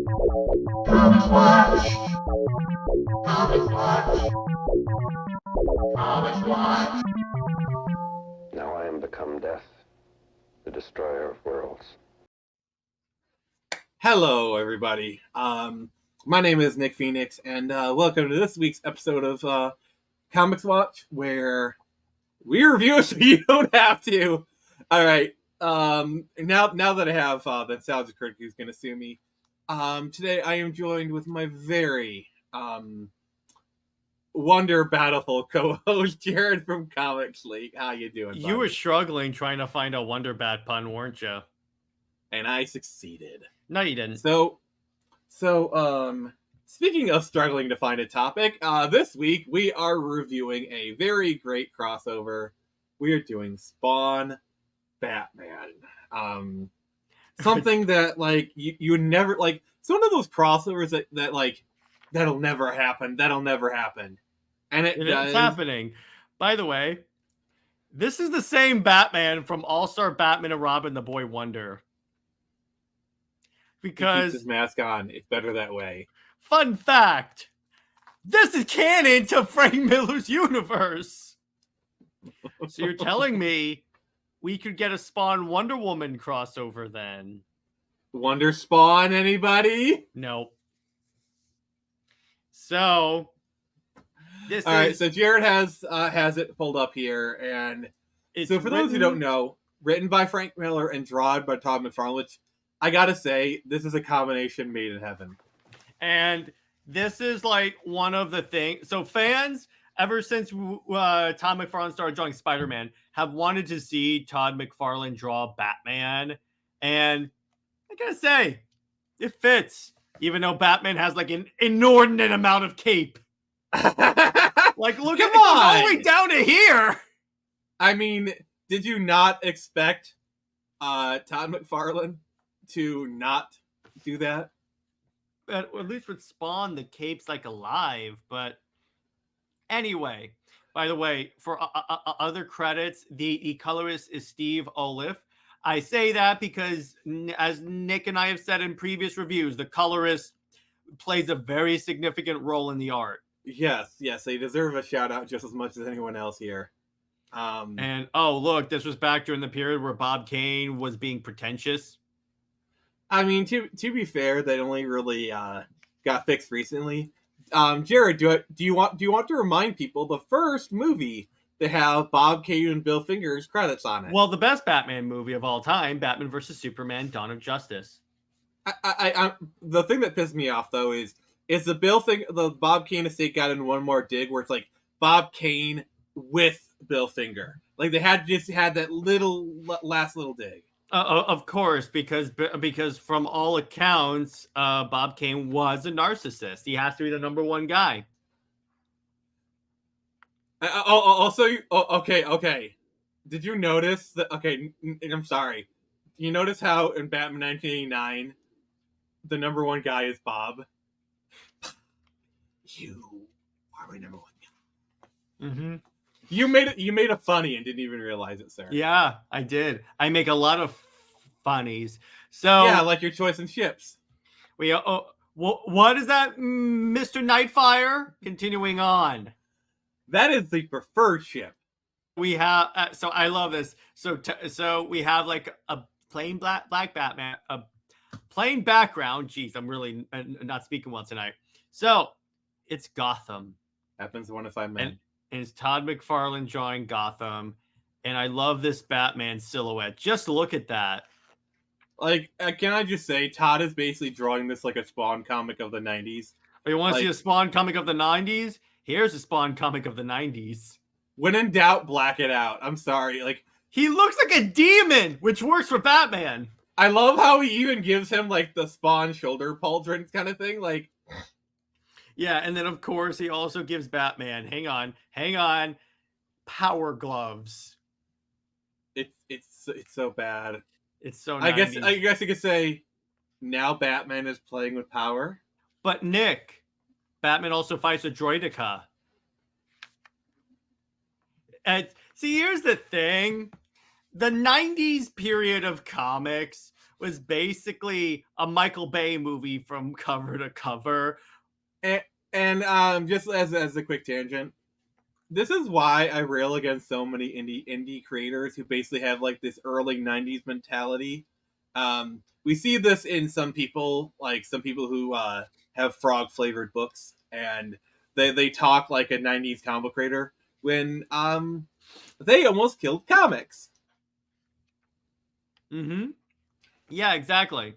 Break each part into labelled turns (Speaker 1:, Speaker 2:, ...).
Speaker 1: ComixWatch. ComixWatch. ComixWatch.
Speaker 2: Now I am become death, the destroyer of worlds.
Speaker 3: Hello, everybody. My name is Nick Phoenix, and welcome to this week's episode of ComixWatch, where we review it so you don't have to. All right. Now that I have that Sal's critic who's going to sue me, today I am joined with my very Wonder Battleful co-host Jared from Comics League. How you doing, buddy?
Speaker 4: You were struggling trying to find a Wonder Bat pun, weren't you?
Speaker 3: And I succeeded.
Speaker 4: No, you didn't.
Speaker 3: So, speaking of struggling to find a topic, this week we are reviewing a very great crossover. We are doing Spawn Batman. Something that, like, you would never, like, it's one of those crossovers that like, that'll never happen. And it does.
Speaker 4: It's happening. By the way, this is the same Batman from All-Star Batman and Robin, the Boy Wonder.
Speaker 3: Because
Speaker 4: Because,
Speaker 3: he keeps his mask on. It's better that way.
Speaker 4: fun fact, this is canon to Frank Miller's universe. So you're telling me we could get a Spawn Wonder Woman crossover then?
Speaker 3: Wonder Spawn, anybody?
Speaker 4: Nope. So, this
Speaker 3: All right,
Speaker 4: is...
Speaker 3: so Jared has it pulled up here, and
Speaker 4: it's
Speaker 3: so for those who don't
Speaker 4: written-
Speaker 3: know, written by Frank Miller and drawn by Todd McFarlane, which I gotta say, this is a combination made in heaven.
Speaker 4: And this is like one of the things. So fans, ever since Todd McFarlane started drawing Spider-Man, have wanted to see Todd McFarlane draw Batman. And I gotta say, it fits. Even though Batman has like an inordinate amount of cape. Like, look at it, goes all the way down to here.
Speaker 3: I mean, did you not expect Todd McFarlane to not do that?
Speaker 4: But at least with Spawn, the cape's like alive. But anyway, by the way, for other credits, the colorist is Steve Oliff. I say that because, as Nick and I have said in previous reviews, the colorist plays a very significant role in the art.
Speaker 3: Yes, they deserve a shout out just as much as anyone else here.
Speaker 4: And oh, look, this was back during the period where Bob Kane was being pretentious.
Speaker 3: I mean, to be fair, they only really got fixed recently. Jared, do you want to remind people the first movie to have Bob Kane and Bill Finger's credits on it?
Speaker 4: Well, the best Batman movie of all time, Batman vs. Superman: Dawn of Justice.
Speaker 3: I the thing that pissed me off though is the Bob Kane estate got in one more dig where it's like Bob Kane with Bill Finger. Like they had that last little dig.
Speaker 4: Of course, because from all accounts, Bob Kane was a narcissist. He has to be the number one guy.
Speaker 3: Okay. Did you notice that? Okay, I'm sorry. You notice how in Batman 1989, the number one guy is Bob? You are my number one guy.
Speaker 4: Mm-hmm.
Speaker 3: You made a funny and didn't even realize it, sir.
Speaker 4: Yeah, I did. I make a lot of funnies. So
Speaker 3: yeah, like your choice in ships.
Speaker 4: What is that, Mr. Nightfire? Continuing on.
Speaker 3: That is the preferred ship.
Speaker 4: We have so I love this. So we have like a plain black Batman, a plain background. Jeez, I'm really not speaking well tonight. So it's Gotham.
Speaker 3: Happens 1 to 5 men.
Speaker 4: And it's Todd McFarlane drawing Gotham. And I love this Batman silhouette. Just look at that.
Speaker 3: Like, can I just say, Todd is basically drawing this like a Spawn comic of the 90s.
Speaker 4: But you want to see a Spawn comic of the 90s? Here's a Spawn comic of the 90s.
Speaker 3: When in doubt, black it out. I'm sorry. Like,
Speaker 4: he looks like a demon, which works for Batman.
Speaker 3: I love how he even gives him like the Spawn shoulder pauldron kind of thing. Like,
Speaker 4: yeah, and then of course he also gives Batman, hang on, power gloves.
Speaker 3: It's so bad.
Speaker 4: It's so
Speaker 3: 90s. I90s. guess you could say now Batman is playing with power.
Speaker 4: But Nick, Batman also fights a Droideka. And see, here's the thing. The 90s period of comics was basically a Michael Bay movie from cover to cover.
Speaker 3: And just as a quick tangent, this is why I rail against so many indie creators who basically have like this early '90s mentality. We see this in some people who have frog flavored books, and they talk like a '90s comic creator when they almost killed comics.
Speaker 4: Mm-hmm. Yeah, exactly.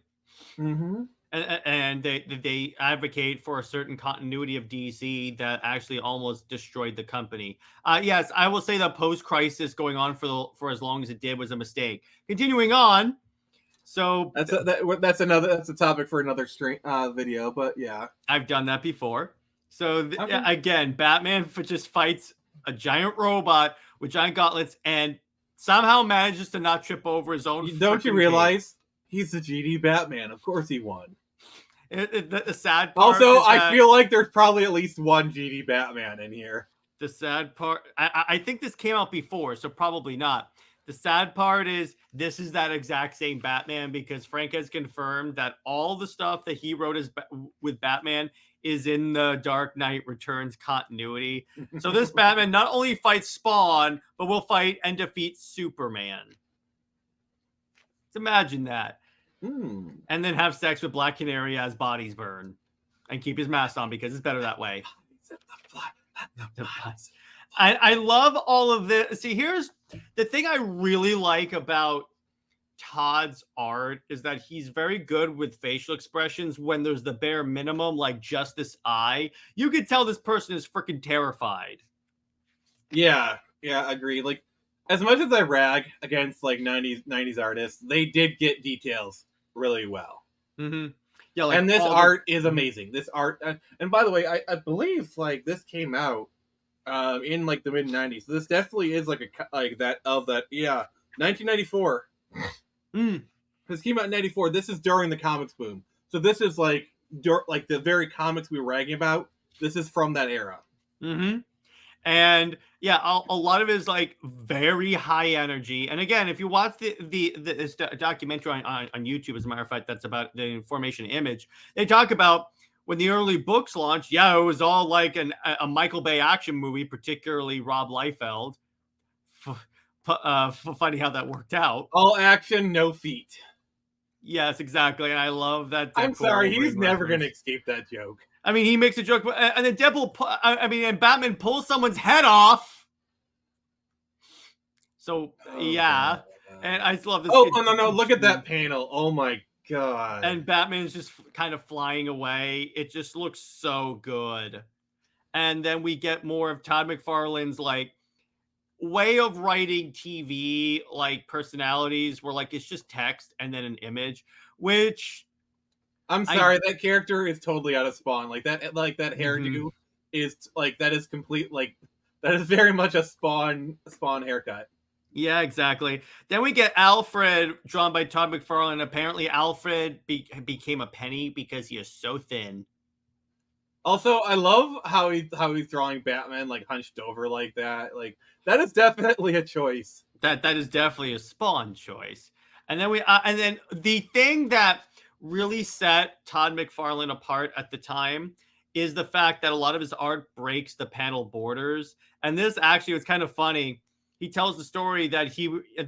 Speaker 3: Mm-hmm.
Speaker 4: And they advocate for a certain continuity of DC that actually almost destroyed the company. Yes, I will say that post-crisis going on for as long as it did was a mistake. Continuing on, so
Speaker 3: That's a topic for another stream video, but yeah,
Speaker 4: I've done that before. So
Speaker 3: okay.
Speaker 4: again, Batman just fights a giant robot with giant gauntlets and somehow manages to not trip over his own.
Speaker 3: Don't you realize he's the GD Batman? Of course he won.
Speaker 4: The sad part.
Speaker 3: Also, I feel like there's probably at least one GD Batman in here.
Speaker 4: The sad part, I think this came out before, so probably not. The sad part is this is that exact same Batman because Frank has confirmed that all the stuff that he wrote with Batman is in the Dark Knight Returns continuity. So this Batman not only fights Spawn, but will fight and defeat Superman. Let's imagine that. And then have sex with Black Canary as bodies burn. And keep his mask on because it's better that way. I love all of this. See, here's the thing I really like about Todd's art is that he's very good with facial expressions when there's the bare minimum, like just this eye. You could tell this person is freaking terrified.
Speaker 3: Yeah, agree. Like, as much as I rag against like 90s artists, they did get details really well.
Speaker 4: Mm-hmm. Yeah, like
Speaker 3: and this art is amazing. This art, and by the way, I believe like this came out in like the mid '90s. So this definitely is like that. Yeah, 1994. This came out in '94. This is during the comics boom. So this is like the very comics we were ragging about. This is from that era.
Speaker 4: Mm-hmm. And yeah, a lot of it is like very high energy. And again, if you watch this documentary on YouTube, as a matter of fact, that's about the Formation Image. They talk about when the early books launched. Yeah, it was all like a Michael Bay action movie, particularly Rob Liefeld. Funny how that worked out.
Speaker 3: All action, no feet.
Speaker 4: Yes, exactly. And I love that.
Speaker 3: I'm sorry, he's never going to escape that joke.
Speaker 4: I mean, he makes a joke, and then and Batman pulls someone's head off. So, yeah. And I just love this.
Speaker 3: Oh, no. Look at that panel. Oh, my God.
Speaker 4: And Batman's just kind of flying away. It just looks so good. And then we get more of Todd McFarlane's, like, way of writing TV, like, personalities where, like, it's just text and then an image, which...
Speaker 3: I'm sorry, that character is totally out of Spawn. Like that hairdo is like that is complete. Like that is very much a Spawn haircut.
Speaker 4: Yeah, exactly. Then we get Alfred, drawn by Todd McFarlane. Apparently, Alfred became a penny because he is so thin.
Speaker 3: Also, I love how he's drawing Batman like hunched over like that. Like that is definitely a choice.
Speaker 4: That is definitely a Spawn choice. And then then the thing that really set Todd McFarlane apart at the time is the fact that a lot of his art breaks the panel borders. And this actually was kind of funny. He tells the story that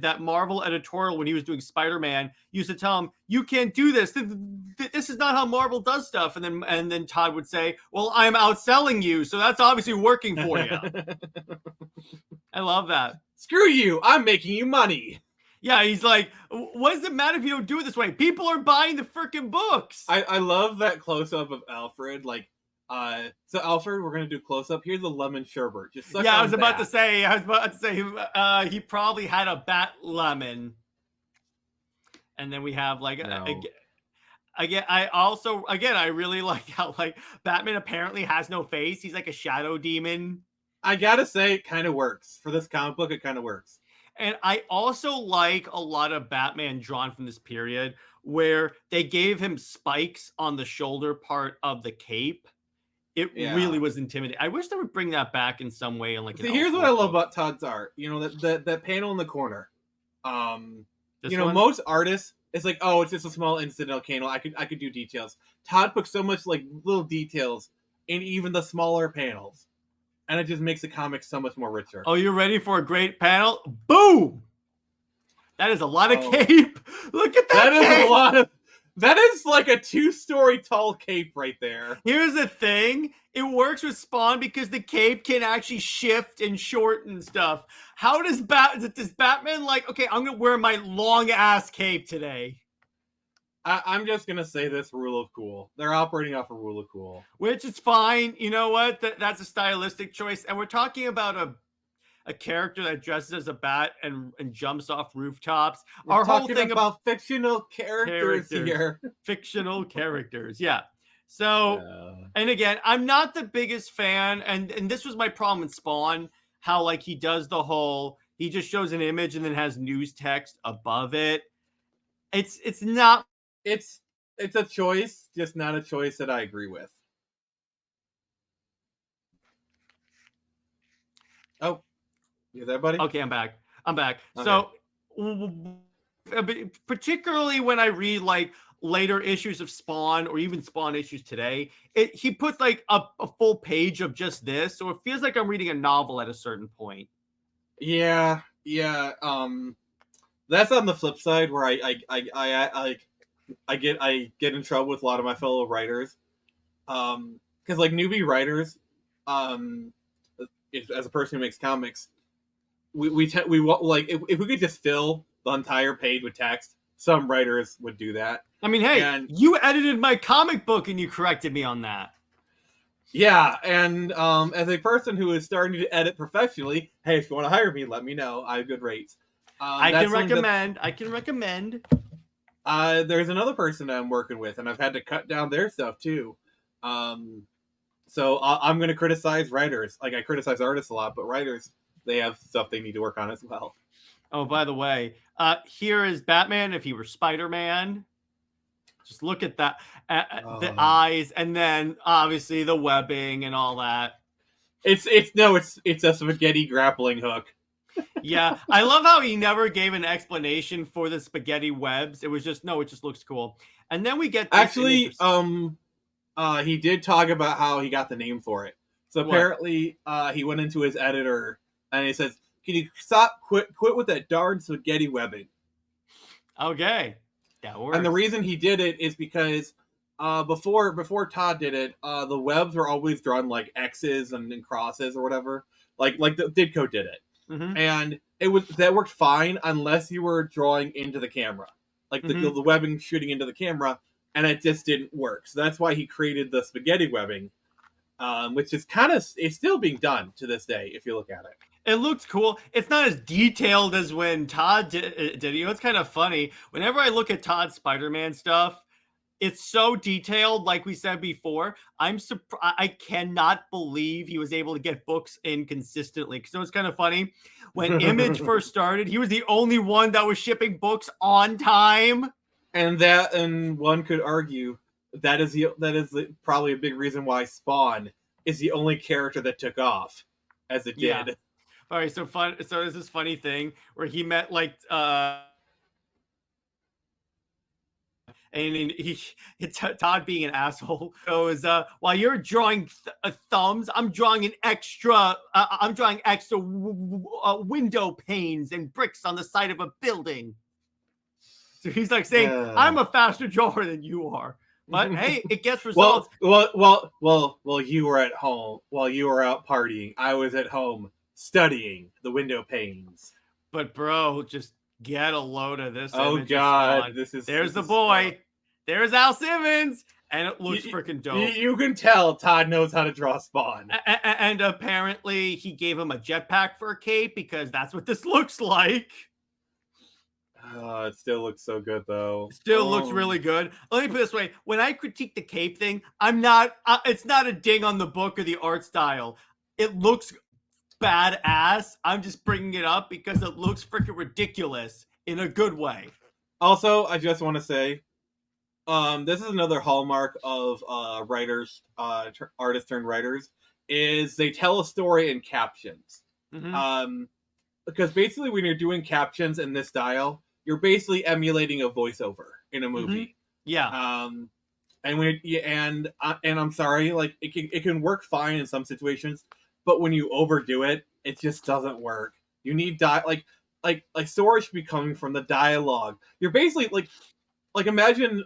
Speaker 4: that Marvel editorial, when he was doing Spider-Man, used to tell him, "You can't do this. This is not how Marvel does stuff." And then Todd would say, "Well, I'm outselling you, so that's obviously working for you." I love that.
Speaker 3: Screw you! I'm making you money.
Speaker 4: Yeah, he's like, what does it matter if you don't do it this way? People are buying the freaking books.
Speaker 3: I love that close-up of Alfred. Like, so Alfred, we're going to do close-up. Here's a lemon sherbet. Just suck on
Speaker 4: I was about to say, he probably had a bat lemon. And then we have, like, I really like how, like, Batman apparently has no face. He's like a shadow demon.
Speaker 3: I gotta say, it kind of works. For this comic book, it kind of works.
Speaker 4: And I also like a lot of Batman drawn from this period where they gave him spikes on the shoulder part of the cape. It really was intimidating. I wish they would bring that back in some way. Like,
Speaker 3: here's what I love about Todd's art. You know, that panel in the corner. Most artists it's like, oh, it's just a small incidental candle. I could do details. Todd puts so much like little details in even the smaller panels, and it just makes the comic so much more richer.
Speaker 4: Oh, you're ready for a great panel? Boom! That is a lot of cape. Look at that.
Speaker 3: That is a lot of. That is like a 2-story tall cape right there.
Speaker 4: Here's the thing. It works with Spawn because the cape can actually shift and shorten stuff. How does Batman like, okay, I'm going to wear my long-ass cape today?
Speaker 3: I'm just going to say this rule of cool. They're operating off a rule of cool.
Speaker 4: Which is fine. You know what? That's a stylistic choice. And we're talking about a character that dresses as a bat and jumps off rooftops.
Speaker 3: We're talking about fictional characters here.
Speaker 4: Fictional characters, yeah. So, and again, I'm not the biggest fan, and this was my problem with Spawn, how like he does the whole, he just shows an image and then has news text above it. It's not.
Speaker 3: It's a choice, just not a choice that I agree with. Oh. You there, buddy?
Speaker 4: Okay, I'm back. Okay. So, particularly when I read like later issues of Spawn or even Spawn issues today, he puts like a full page of just this, so it feels like I'm reading a novel at a certain point.
Speaker 3: Yeah. That's on the flip side where I get in trouble with a lot of my fellow writers, because like newbie writers, as a person who makes comics. We like if we could just fill the entire page with text, some writers would do that.
Speaker 4: I mean, hey, you edited my comic book and you corrected me on that.
Speaker 3: Yeah, and as a person who is starting to edit professionally, hey, if you want to hire me, let me know. I have good rates.
Speaker 4: I can recommend.
Speaker 3: There's another person I'm working with, and I've had to cut down their stuff too. So I'm going to criticize writers. Like I criticize artists a lot, but writers, they have stuff they need to work on as well.
Speaker 4: Oh, by the way, here is Batman if he were Spider-Man. Just look at that, the eyes, and then obviously the webbing and all that.
Speaker 3: It's a spaghetti grappling hook.
Speaker 4: Yeah, I love how he never gave an explanation for the spaghetti webs. It was just it just looks cool. And then we get this
Speaker 3: actually, he did talk about how he got the name for it. So apparently, he went into his editor and he says, "Can you quit with that darn spaghetti webbing?"
Speaker 4: Okay, that works.
Speaker 3: And the reason he did it is because before Todd did it, the webs were always drawn like X's and crosses or whatever. Like the Ditko did it, and that worked fine unless you were drawing into the camera, like the webbing shooting into the camera, and it just didn't work. So that's why he created the spaghetti webbing, which is it's still being done to this day if you look at it.
Speaker 4: It looks cool. It's not as detailed as when Todd did it. You know, it's kind of funny. Whenever I look at Todd's Spider-Man stuff, it's so detailed, like we said before. I'm surprised. I cannot believe he was able to get books in consistently. So it's kind of funny. When Image first started, he was the only one that was shipping books on time.
Speaker 3: And one could argue that is probably a big reason why Spawn is the only character that took off as it did.
Speaker 4: Yeah. All right, so there's this funny thing where he met like and Todd being an asshole goes, while you're drawing thumbs, I'm drawing extra window panes and bricks on the side of a building. So he's like saying, I'm a faster drawer than you are. But hey, it gets results.
Speaker 3: Well, you were at home while you were out partying. I was at home studying the window panes.
Speaker 4: But bro, just get a load of this.
Speaker 3: Oh God,
Speaker 4: there's the boy. Fun. There's Al Simmons, and it looks freaking dope.
Speaker 3: You can tell Todd knows how to draw Spawn.
Speaker 4: And apparently, he gave him a jetpack for a cape because that's what this looks like.
Speaker 3: It still looks so good, though.
Speaker 4: Still looks really good. Let me put it this way: when I critique the cape thing, I'm not. It's not a ding on the book or the art style. It looks badass. I'm just bringing it up because it looks freaking ridiculous in a good way.
Speaker 3: Also, I just want to say, this is another hallmark of writers, artists turned writers, is they tell a story in captions. Because basically, when you're doing captions in this style, you're basically emulating a voiceover in a movie.
Speaker 4: Yeah.
Speaker 3: And when and I'm sorry, like it can work fine in some situations, but when you overdo it, it just doesn't work. You need like story should be coming from the dialogue. You're basically like imagine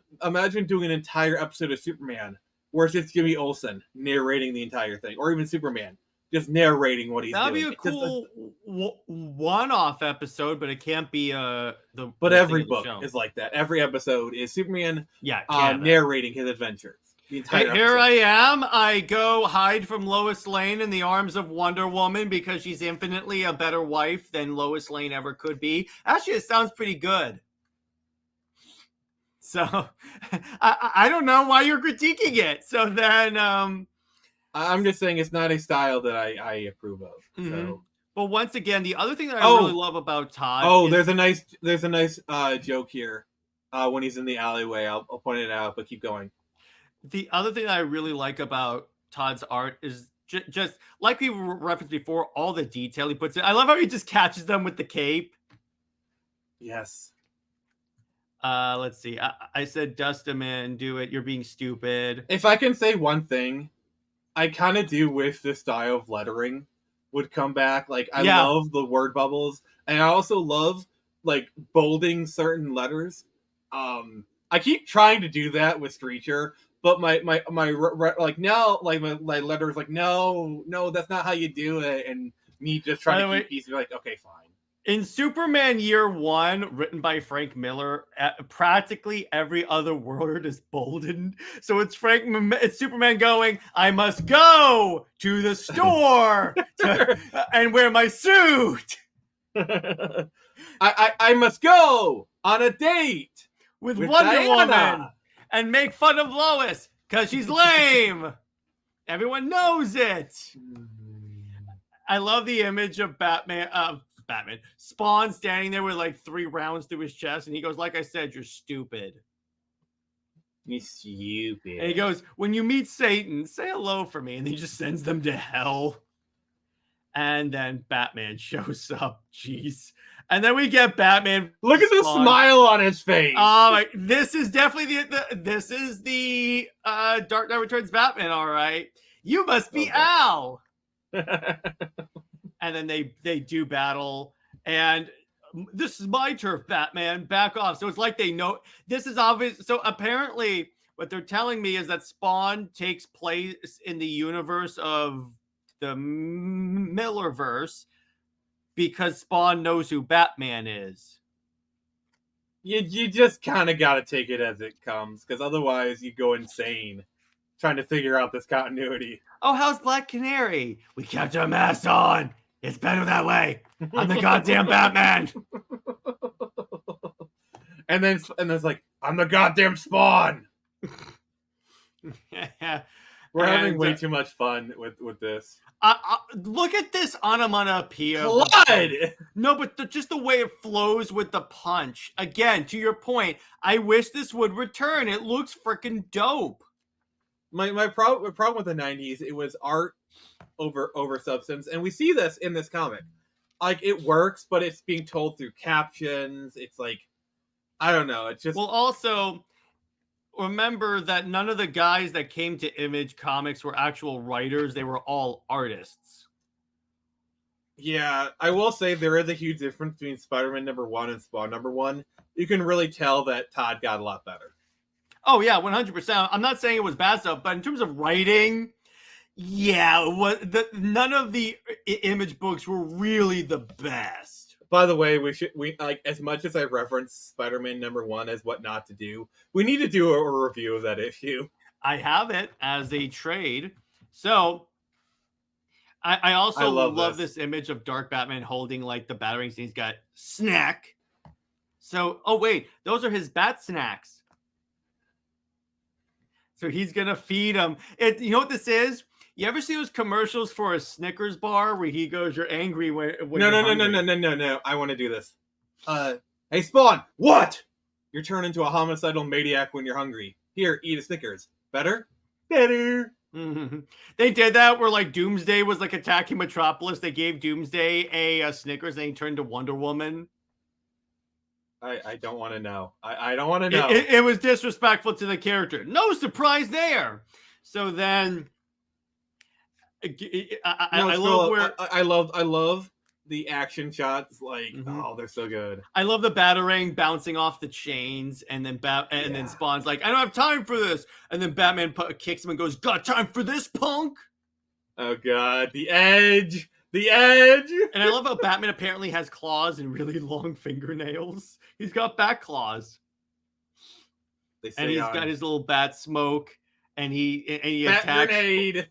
Speaker 3: doing an entire episode of Superman where it's just Jimmy Olsen narrating the entire thing, or even Superman just narrating what he's
Speaker 4: That'd
Speaker 3: doing.
Speaker 4: be a cool one-off episode, but it can't be the.
Speaker 3: But
Speaker 4: the
Speaker 3: every
Speaker 4: thing of the
Speaker 3: book
Speaker 4: show.
Speaker 3: is like that. Every episode is Superman
Speaker 4: Yeah,
Speaker 3: narrating his adventures. The entire
Speaker 4: here
Speaker 3: episode.
Speaker 4: I am. I go hide from Lois Lane in the arms of Wonder Woman because she's infinitely a better wife than Lois Lane ever could be. Actually, it sounds pretty good. So I don't know why you're critiquing it. So then
Speaker 3: I'm just saying it's not a style that I approve of. So.
Speaker 4: But once again, the other thing that I really love about Todd.
Speaker 3: There's a nice joke here when he's in the alleyway. I'll point it out, but keep going.
Speaker 4: The other thing that I really like about Todd's art is just like we referenced before, all the detail he puts in. I love how he just catches them with the cape.
Speaker 3: Yes.
Speaker 4: Let's see. I said, dust him in, do it. You're being stupid.
Speaker 3: If I can say one thing, I kind of do wish this style of lettering would come back. Like, I love the word bubbles, and I also love like bolding certain letters. I keep trying to do that with Streacher, but my like no, like my letters like no, that's not how you do it, and me just trying to keep easy, like okay, fine.
Speaker 4: In Superman Year One, written by Frank Miller, practically every other word is boldened. So it's it's Superman going, I must go to the store and wear my suit.
Speaker 3: I must go on a date
Speaker 4: with Wonder Woman and make fun of Lois because she's lame. Everyone knows it. I love the image of Spawn standing there with like 3 rounds through his chest, and he goes, like I said, you're stupid.
Speaker 3: You're stupid.
Speaker 4: And he goes, when you meet Satan, say hello for me. And he just sends them to hell. And then Batman shows up. Jeez. And then we get Batman.
Speaker 3: Look at the smile on his face.
Speaker 4: This is definitely this is the Dark Knight Returns Batman, all right. You must be Al. And then they do battle, and this is my turf, Batman. Back off. So it's like they know this is obvious. So apparently, what they're telling me is that Spawn takes place in the universe of the Millerverse because Spawn knows who Batman is.
Speaker 3: You just kind of got to take it as it comes, because otherwise you go insane trying to figure out this continuity.
Speaker 4: Oh, how's Black Canary? We kept our masks on. It's better that way. I'm the goddamn Batman.
Speaker 3: And then it's like, I'm the goddamn Spawn. We're having way too much fun with this.
Speaker 4: Look at this onomatopoeia.
Speaker 3: Blood!
Speaker 4: No, but just the way it flows with the punch. Again, to your point, I wish this would return. It looks freaking dope.
Speaker 3: My problem with the 90s, it was art over substance, and we see this in this comic. Like, it works, but it's being told through captions. It's like, I don't know. It's just...
Speaker 4: Well, also, remember that none of the guys that came to Image Comics were actual writers. They were all artists.
Speaker 3: Yeah, I will say there is a huge difference between Spider-Man #1 and Spawn #1. You can really tell that Todd got a lot better.
Speaker 4: Oh, yeah, 100%. I'm not saying it was bad stuff, but in terms of writing... Yeah, none of the Image books were really the best.
Speaker 3: By the way, we like, as much as I reference Spider-Man #1 as what not to do, we need to do a review of that issue.
Speaker 4: I have it as a trade. So I also love this image of Dark Batman holding like the battering scene. He's got snack. So, oh wait, those are his bat snacks. So he's gonna feed them. You know what this is? You ever see those commercials for a Snickers bar where he goes, "You're angry when
Speaker 3: No. I want to do this. Hey Spawn, what? You turn into a homicidal maniac when you're hungry. Here, eat a Snickers. Better? Better.
Speaker 4: Mm-hmm. They did that where like Doomsday was like attacking Metropolis. They gave Doomsday a Snickers and he turned to Wonder Woman.
Speaker 3: I don't want to know. I don't want to know.
Speaker 4: It was disrespectful to the character. No surprise there. So then, I love where
Speaker 3: I love the action shots. Like,
Speaker 4: Mhm.
Speaker 3: oh, they're so good.
Speaker 4: I love the Batarang bouncing off the chains, and then then Spawn's like, I don't have time for this, and then Batman kicks him and goes, "Got time for this, punk?"
Speaker 3: Oh god, the edge.
Speaker 4: And I love how Batman apparently has claws and really long fingernails. He's got bat claws, and he's got his little bat smoke, and he
Speaker 3: bat
Speaker 4: attacks.
Speaker 3: Grenade.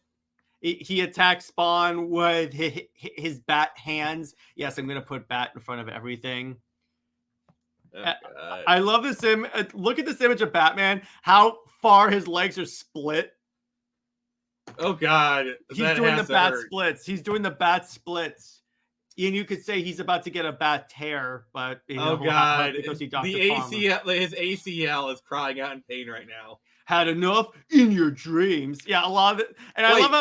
Speaker 4: He attacks Spawn with his bat hands. Yes, I'm gonna put bat in front of everything.
Speaker 3: Oh,
Speaker 4: I love this. Look at this image of Batman. How far his legs are split.
Speaker 3: Oh god,
Speaker 4: he's doing the bat splits. He's doing the bat splits. And you could say he's about to get a bat tear, but
Speaker 3: oh god,
Speaker 4: because he Dr.
Speaker 3: the ACL, his ACL is crying out in pain right now.
Speaker 4: Had enough in your dreams. Yeah, a lot of it. And I love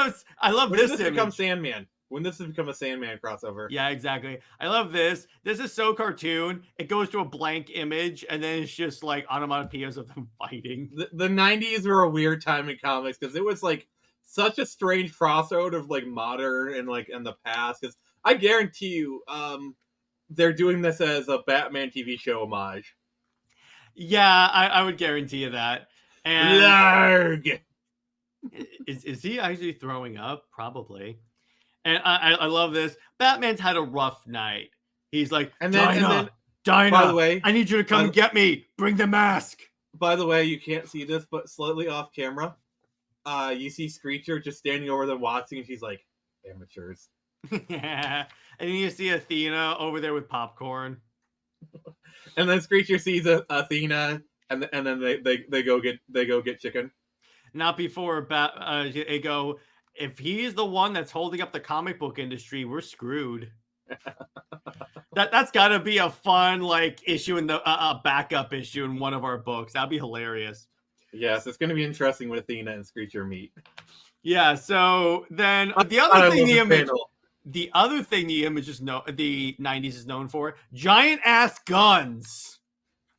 Speaker 3: when
Speaker 4: this
Speaker 3: does
Speaker 4: image.
Speaker 3: Become Sandman? When this has become a Sandman crossover?
Speaker 4: Yeah, exactly. I love this. This is so cartoon. It goes to a blank image, and then it's just like onomatopoeias of them fighting.
Speaker 3: The 90s were a weird time in comics because it was like such a strange crossover of like modern and like in the past. Because I guarantee you, they're doing this as a Batman TV show homage.
Speaker 4: Yeah, I would guarantee you that. And
Speaker 3: Larg!
Speaker 4: Is he actually throwing up? Probably. And I love this. Batman's had a rough night. He's like, Dinah,
Speaker 3: by the way,
Speaker 4: I need you to come get me. Bring the mask.
Speaker 3: By the way, you can't see this, but slightly off camera, you see Screecher just standing over there watching, and she's like, amateurs.
Speaker 4: Yeah. And then you see Athena over there with popcorn.
Speaker 3: And then Screecher sees Athena, and then they go get chicken.
Speaker 4: Not before they go, if he's the one that's holding up the comic book industry, we're screwed. That's got to be a fun like issue in the a backup issue in one of our books. That'd be hilarious.
Speaker 3: Yes, it's going to be interesting when Athena and Screecher meet.
Speaker 4: Yeah. So then the other thing the image is the 90s is known for, giant ass guns.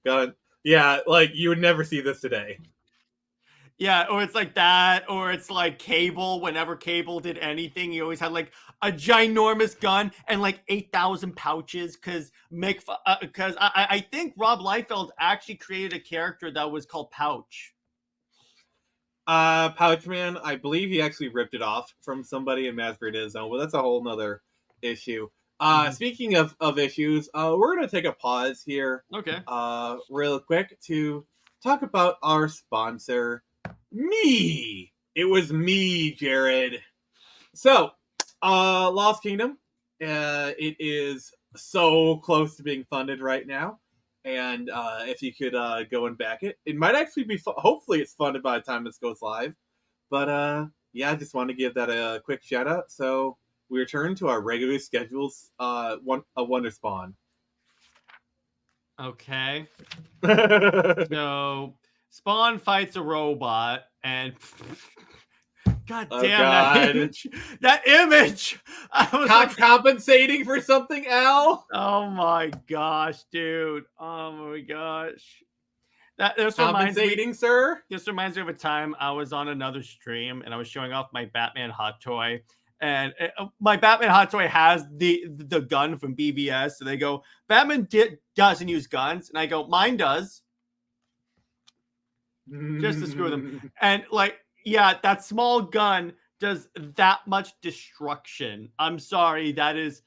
Speaker 3: Gun. Yeah, like you would never see this today.
Speaker 4: Yeah, or it's like that, or it's like Cable. Whenever Cable did anything, he always had like a ginormous gun and like 8,000 pouches. Because I think Rob Liefeld actually created a character that was called Pouch.
Speaker 3: Pouch Man, I believe he actually ripped it off from somebody and masqueraded his own, but that's a whole nother issue. Speaking of issues, we're gonna take a pause here.
Speaker 4: Okay.
Speaker 3: Real quick to talk about our sponsor. Me. It was me, Jared. So, Lost Kingdom. It is so close to being funded right now. And if you could go and back it, it might actually be, hopefully it's funded by the time this goes live. But yeah, I just want to give that a quick shout out. So we return to our regularly scheduled Wonder Spawn.
Speaker 4: Okay. So Spawn fights a robot, and God damn, that image! I was
Speaker 3: compensating for something, Al.
Speaker 4: Oh my gosh, dude! Oh my gosh, this
Speaker 3: compensating, sir.
Speaker 4: This reminds me of a time I was on another stream and I was showing off my Batman hot toy. And my Batman hot toy has the gun from BVS. So they go, Batman doesn't use guns. And I go, mine does. Just to screw them. And like, yeah, that small gun does that much destruction. I'm sorry. It's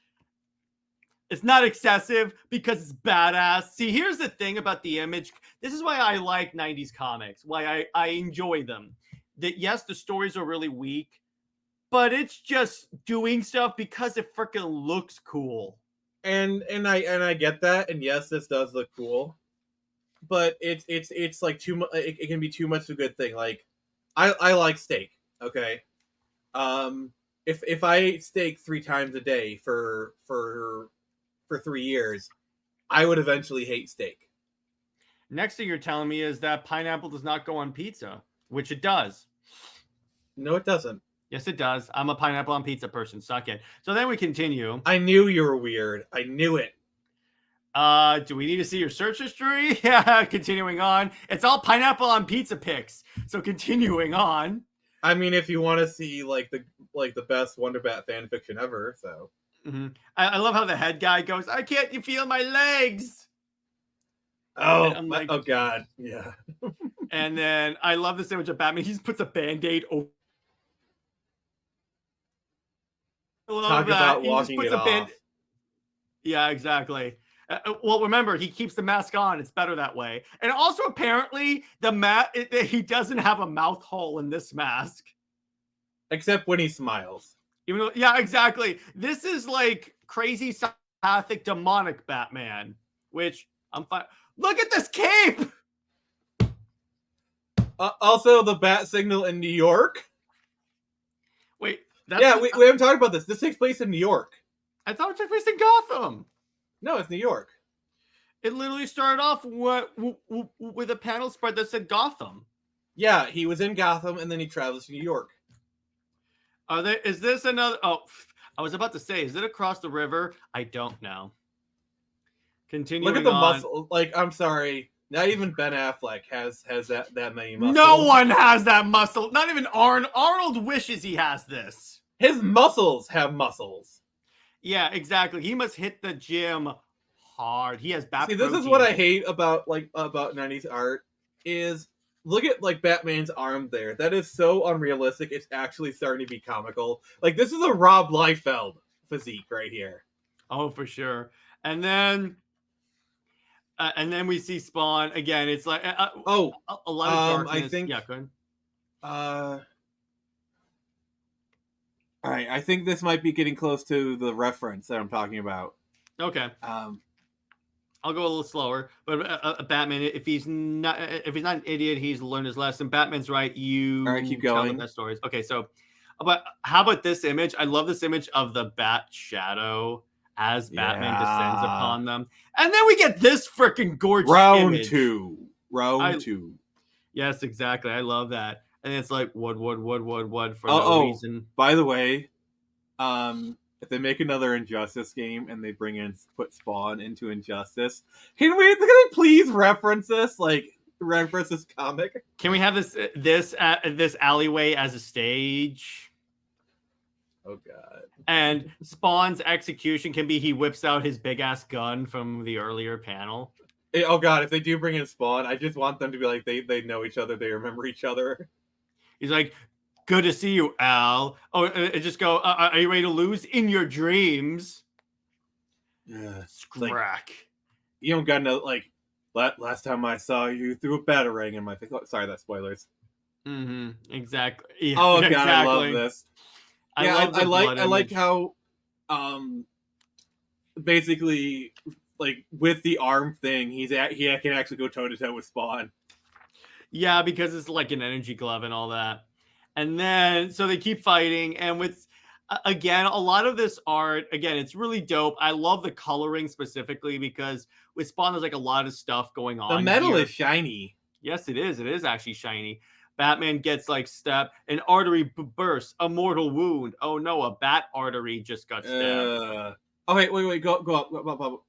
Speaker 4: not excessive because it's badass. See, here's the thing about the image. This is why I like 90s comics. Why I enjoy them. That yes, the stories are really weak. But it's just doing stuff because it freaking looks cool.
Speaker 3: And I get that, and yes, this does look cool. But it's like too much. It can be too much of a good thing. Like, I like steak. Okay, if I ate steak 3 times a day for 3 years, I would eventually hate steak.
Speaker 4: Next thing you're telling me is that pineapple does not go on pizza, which it does.
Speaker 3: No, it doesn't.
Speaker 4: Yes, it does. I'm a pineapple on pizza person. Suck it. So then we continue.
Speaker 3: I knew you were weird. I knew it.
Speaker 4: Do we need to see your search history? Yeah, continuing on. It's all pineapple on pizza pics. So continuing on.
Speaker 3: I mean, if you want to see like the best Wonder Bat fan fiction ever, so.
Speaker 4: Mm-hmm. I love how the head guy goes, I can't you feel my legs.
Speaker 3: Oh,
Speaker 4: I'm like,
Speaker 3: oh god, yeah.
Speaker 4: And then I love this image of Batman. He just puts a band-aid over. I love
Speaker 3: Talk
Speaker 4: that.
Speaker 3: about
Speaker 4: He just
Speaker 3: walking
Speaker 4: puts
Speaker 3: it
Speaker 4: a
Speaker 3: off.
Speaker 4: band. Yeah, exactly. Well, remember, he keeps the mask on. It's better that way. And also, apparently, he doesn't have a mouth hole in this mask.
Speaker 3: Except when he smiles.
Speaker 4: Even though, yeah, exactly. This is like crazy, psychopathic, demonic Batman, which I'm fine. Look at this cape.
Speaker 3: Also, the bat signal in New York.
Speaker 4: Wait,
Speaker 3: We haven't talked about this. This takes place in New York.
Speaker 4: I thought it took place in Gotham.
Speaker 3: No, it's New York.
Speaker 4: It literally started off with a panel spread that said Gotham.
Speaker 3: Yeah, he was in Gotham and then he travels to New York.
Speaker 4: Is this another? Oh, I was about to say, is it across the river? I don't know. Continuing.
Speaker 3: Look at the muscle. Like, I'm sorry, not even Ben Affleck has that many muscles.
Speaker 4: No one has that muscle. Not even Arnold. Arnold wishes he has this.
Speaker 3: His muscles have muscles.
Speaker 4: Yeah, exactly. He must hit the gym hard. He has bat.
Speaker 3: See, this is what I hate about 90s art is look at like Batman's arm there. That is so unrealistic. It's actually starting to be comical. Like this is a Rob Liefeld physique right here.
Speaker 4: Oh, for sure. And then we see Spawn again. It's like a lot of darkness.
Speaker 3: I think.
Speaker 4: Yeah, go ahead.
Speaker 3: All right, I think this might be getting close to the reference that I'm talking about.
Speaker 4: Okay. I'll go a little slower, but Batman, if he's not an idiot, he's learned his lesson. Batman's right. You
Speaker 3: all right, keep going.
Speaker 4: Tell the best stories. Okay, so, but how about this image? I love this image of the Bat shadow as Batman descends upon them, and then we get this freaking gorgeous
Speaker 3: round
Speaker 4: image.
Speaker 3: Round two.
Speaker 4: Yes, exactly. I love that, and it's like wood for no reason.
Speaker 3: By the way, if they make another Injustice game and they put Spawn into Injustice, can they please reference this? Like reference this comic?
Speaker 4: Can we have this alleyway as a stage?
Speaker 3: Oh god!
Speaker 4: And Spawn's execution can be he whips out his big ass gun from the earlier panel.
Speaker 3: Oh god! If they do bring in Spawn, I just want them to be like they know each other, they remember each other.
Speaker 4: He's like, good to see you, Al. Oh, just go. Are you ready to lose in your dreams?
Speaker 3: Yeah,
Speaker 4: Scrack.
Speaker 3: Like, you don't got no like. Last time I saw you threw a batarang in my face. Oh, sorry, that's spoilers.
Speaker 4: Mm-hmm. Exactly. Yeah,
Speaker 3: oh god,
Speaker 4: exactly.
Speaker 3: I love this. I like how, basically, like with the arm thing, he can actually go toe to toe with Spawn.
Speaker 4: Yeah, because it's like an energy glove and all that. And then, so they keep fighting. And with, again, a lot of this art, again, it's really dope. I love the coloring specifically because with Spawn, there's like a lot of stuff going on.
Speaker 3: The metal
Speaker 4: here.
Speaker 3: is shiny.
Speaker 4: Yes, it is. It is actually shiny. Batman gets like stabbed. An artery bursts. A mortal wound. Oh no, a bat artery just got stabbed.
Speaker 3: Oh, wait. Go up.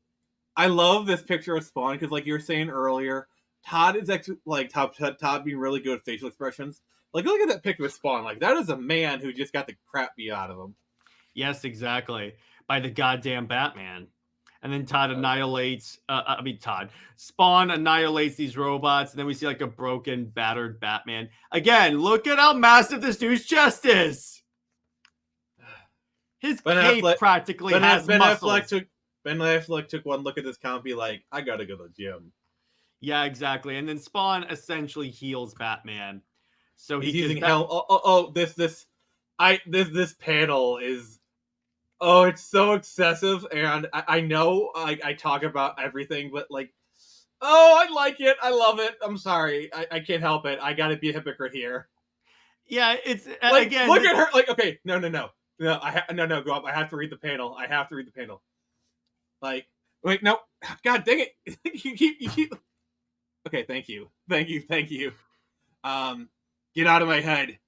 Speaker 3: I love this picture of Spawn because, like you were saying earlier, Todd is actually like Todd being really good at facial expressions. Like, look at that picture of Spawn. Like, that is a man who just got the crap beat out of him.
Speaker 4: Yes, exactly. By the goddamn Batman. And then Todd annihilates. Spawn annihilates these robots, and then we see like a broken, battered Batman. Again, look at how massive this dude's chest is. His cape practically has muscles.
Speaker 3: Ben Affleck took one look at this count and be like, I gotta go to the gym.
Speaker 4: Yeah, exactly. And then Spawn essentially heals Batman. So
Speaker 3: he's using hell. This panel is. Oh, it's so excessive, and I know I talk about everything, but like, oh, I like it, I love it. I'm sorry, I can't help it. I gotta be a hypocrite here.
Speaker 4: Yeah, it's
Speaker 3: like,
Speaker 4: again.
Speaker 3: Look at her. Like, okay, no. Go up. I have to read the panel. Like, wait, no, God dang it! you keep. Okay, thank you. Get out of my head.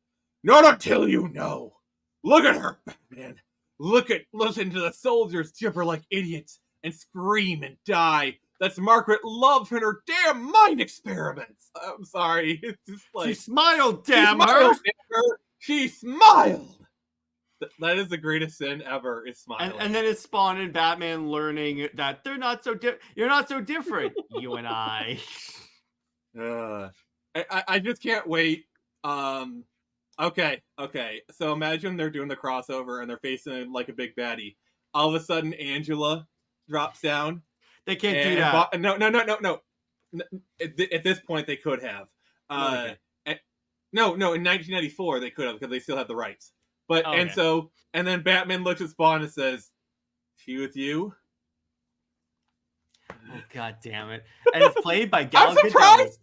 Speaker 3: Not until you know. Look at her, Batman. Listen to the soldiers gibber like idiots. and scream and die. That's Margaret Love and her damn mind experiments. I'm sorry. It's just like
Speaker 4: She smiled,
Speaker 3: she
Speaker 4: damn her.
Speaker 3: smiled, damn her. She smiled. That is the greatest sin ever. Is smiling.
Speaker 4: And then it's Spawn and Batman learning that they're not so you're not so different, you and I.
Speaker 3: I just can't wait. Okay. So imagine they're doing the crossover and they're facing like a big baddie. All of a sudden, Angela drops down.
Speaker 4: They can't do that.
Speaker 3: No. At this point, they could have. No, in 1994 they could have because they still have the rights. But and then Batman looks at Spawn and says, "She with you?"
Speaker 4: Oh, God damn it! And it's played by Gal
Speaker 3: Gadot.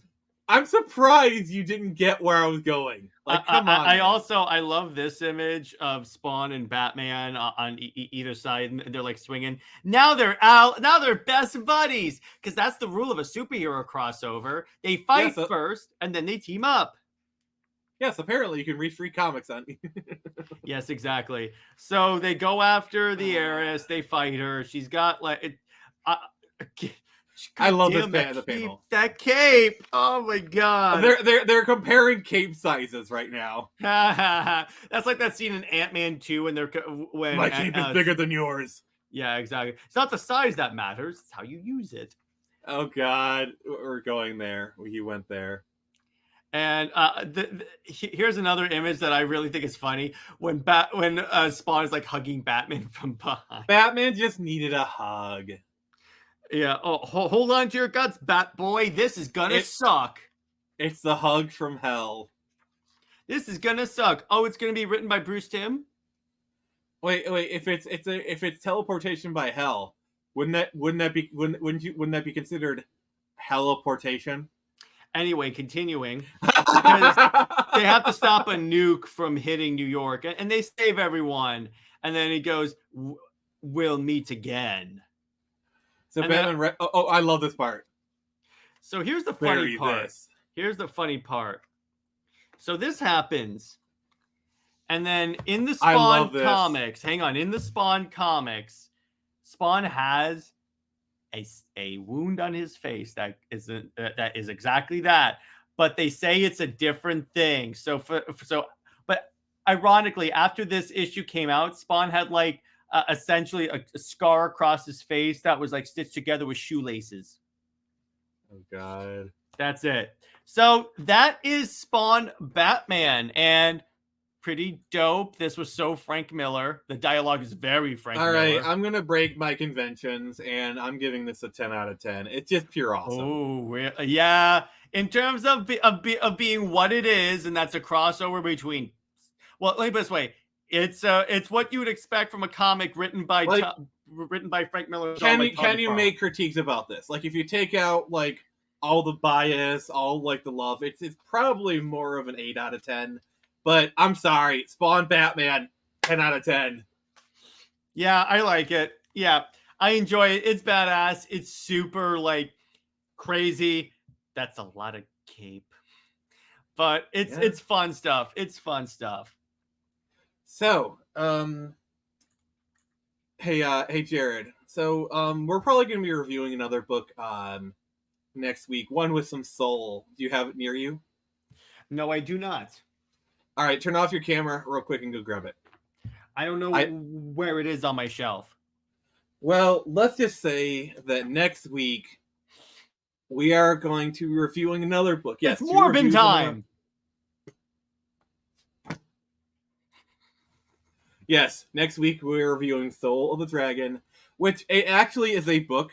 Speaker 3: I'm surprised you didn't get where I was going. Like, come on.
Speaker 4: I love this image of Spawn and Batman on either side, and they're like swinging. Now they're out. Now they're best buddies because that's the rule of a superhero crossover. They fight first, and then they team up.
Speaker 3: Yes, apparently you can read free comics on.
Speaker 4: Yes, exactly. So they go after the heiress. They fight her. She's got like.
Speaker 3: I love this panel.
Speaker 4: That cape. Oh my God.
Speaker 3: They're comparing cape sizes right now.
Speaker 4: That's like that scene in Ant-Man 2 when
Speaker 3: my cape is bigger than yours.
Speaker 4: Yeah, exactly. It's not the size that matters. It's how you use it.
Speaker 3: Oh God, we're going there. He went there.
Speaker 4: And here's another image that I really think is funny when Spawn is like hugging Batman from behind.
Speaker 3: Batman just needed a hug.
Speaker 4: Yeah. Oh, hold on to your guts, Bat Boy. This is gonna suck.
Speaker 3: It's the hug from hell.
Speaker 4: This is gonna suck. Oh, it's gonna be written by Bruce Timm.
Speaker 3: Wait. If it's teleportation by hell, wouldn't that be considered helloportation?
Speaker 4: Anyway, continuing, because they have to stop a nuke from hitting New York, and they save everyone. And then he goes, "We'll meet again."
Speaker 3: So Batman. I love this part.
Speaker 4: So here's the funny part. Here's the funny part. So this happens, and then in the Spawn comics, in the Spawn comics, Spawn has a wound on his face that is exactly that, but they say it's a different thing. But ironically, after this issue came out, Spawn had like essentially a scar across his face that was like stitched together with shoelaces.
Speaker 3: Oh God,
Speaker 4: that's it. So that is Spawn Batman, and pretty dope. This was so Frank Miller. The dialogue is very Frank Miller.
Speaker 3: All right, I'm gonna break my conventions, and I'm giving this a 10 out of 10. It's just pure awesome.
Speaker 4: Oh, yeah. In terms of being what it is, and that's a crossover between. Well, let me put it this way: it's what you would expect from a comic written by Frank Miller.
Speaker 3: Can you make critiques about this? Like, if you take out like all the bias, all like the love, it's probably more of an 8 out of 10. But I'm sorry, Spawn Batman, 10 out of 10.
Speaker 4: Yeah, I like it. Yeah, I enjoy it. It's badass. It's super, like, crazy. That's a lot of cape. But it's fun stuff. It's fun stuff.
Speaker 3: So, hey, Jared. So, we're probably going to be reviewing another book next week. One with some soul. Do you have it near you?
Speaker 4: No, I do not.
Speaker 3: All right, turn off your camera real quick and go grab it.
Speaker 4: I don't know where it is on my shelf.
Speaker 3: Well, let's just say that next week we are going to be reviewing another book. Yes,
Speaker 4: it's Morbin time.
Speaker 3: Yes, next week we're reviewing Soul of the Dragon, which actually is a book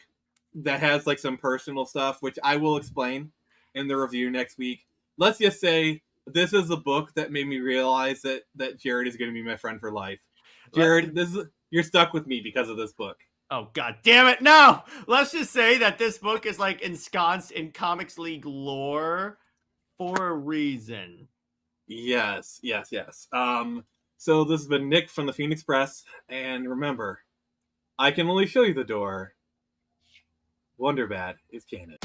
Speaker 3: that has like some personal stuff, which I will explain in the review next week. Let's just say this is a book that made me realize that Jared is going to be my friend for life. Jared, you're stuck with me because of this book.
Speaker 4: Oh, God damn it. No! Let's just say that this book is like ensconced in Comics League lore for a reason.
Speaker 3: Yes. So this has been Nick from the Phoenix Press. And remember, I can only show you the door. Wonderbad is canon.